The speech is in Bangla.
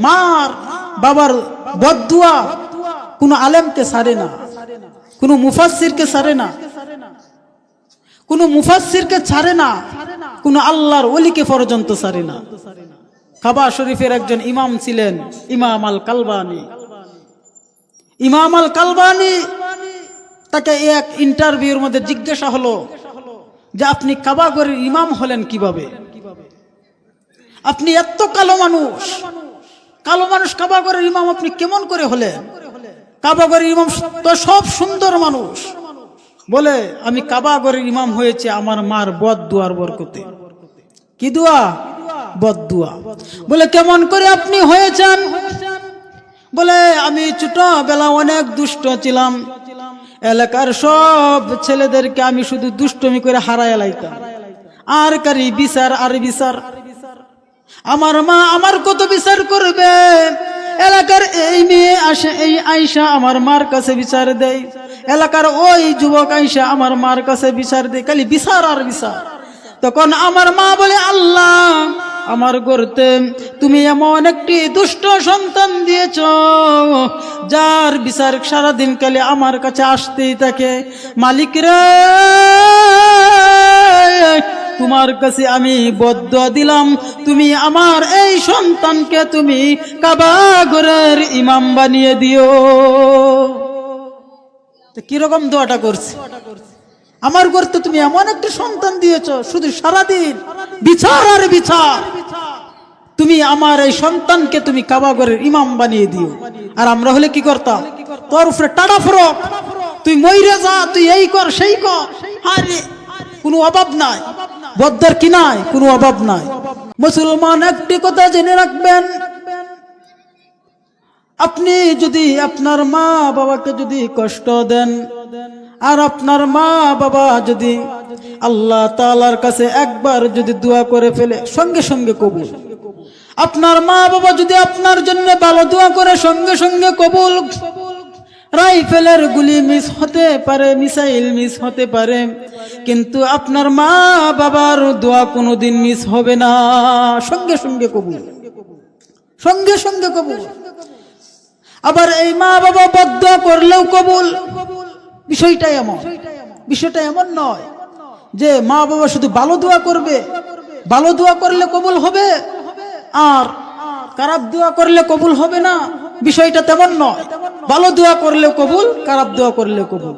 মার বাবার বদদুয়া কোনো আলেমকে সারে না, কোনো মুফাসসিরকে সারে না, কোনো মুফাসসিরকে ছাড়ে না, কোনো আল্লাহর ওলিকে পর্যন্ত ছাড়ে না। কাবা শরীফের একজন ইমাম ছিলেন ইমাম আল কালবানি। ইমাম আল কালবানি তাকে এক ইন্টারভিউর মধ্যে জিজ্ঞাসা হলো যে আপনি কাবা ঘরের ইমাম হলেন কিভাবে? আপনি এত কালো মানুষ কাবা ঘরের ইমাম আপনি কেমন করে হলেন? কাবা ঘরের ইমাম তো সব সুন্দর মানুষ। বলে আমি কাবা ঘরের ইমাম হয়েছে আমার মার বদদুয়ার বরকতে। কি দোয়া? বদদুয়া। বলে কেমন করে আপনি হয়েছেন? বলে আমি ছোটবেলা অনেক দুষ্ট ছিলাম, এলাকার সব ছেলেদেরকে আমি শুধু দুষ্টমি করে হারায় লাইতাম, আর কারি বিচার আর বিচার। আমার মা আমার কত বিচার করবে, এলাকার এই মেয়ে আসে এই আয়শা আমার মার কাছে বিচার দেয়, এলাকার ওই যুবক আয়শা আমার মার কাছে বিচার দেয়, খালি বিচার আর বিচার। তখন আমার মা বলে আল্লাহ আমার গর্তে তুমি এমন একটি দুষ্ট সন্তান দিয়েছ যার বিচার সারাদিন কালে আমার কাছে আসতেই থাকে। মালিক রে তোমার কাছে আমি বদদুয়া দিলাম, তুমি আমার এই সন্তানকে তুমি কাবা ঘরের ইমাম বানিয়ে দিও। তো কিরকম দোয়াটা করছে? আমার গর্তে তুমি এমন একটা সন্তান দিয়েছ শুধু সারাদিন বিচার আর বিচার, তুমি আমার এই সন্তানকে তুমি কাবা ঘরের ইমাম বানিয়ে দিও। আর আমরা হলে কি করতাম? তোর উপরে টাটা ফরক, তুই মইরে যা, তুই এই কর সেই কর, আরে কোনো অভাব নাই, বদ্দার কি নাই, কোনো অভাব নাই। মুসলমান একটি কথা জেনে রাখবেন, আপনি যদি আপনার মা বাবাকে যদি কষ্ট দেন আর আপনার মা বাবা যদি আল্লাহ তাআলার কাছে একবার যদি দোয়া করে ফেলে সঙ্গে সঙ্গে কবুল। আপনার মা বাবা যদি আপনার জন্য ভালো দোয়া করে সঙ্গে সঙ্গে কবুল। রাইফেলের গুলি মিস হতে পারে, মিসাইল মিস হতে পারে, কিন্তু আপনার মা বাবার দোয়া কোনোদিন মিস হবে না, সঙ্গে সঙ্গে কবুল, সঙ্গে সঙ্গে কবুল। আবার এই মা বাবা বদদুয়া করলেও কবুল। বিষয়টা এমন নয় যে মা বাবা শুধু ভালো দোয়া করবে, ভালো দোয়া করলে কবুল হবে আর খারাপ দোয়া করলে কবুল হবে না। বিষয়টা তেমন নয়, ভালো দোয়া করলেও কবুল, খারাপ দোয়া করলেও কবুল।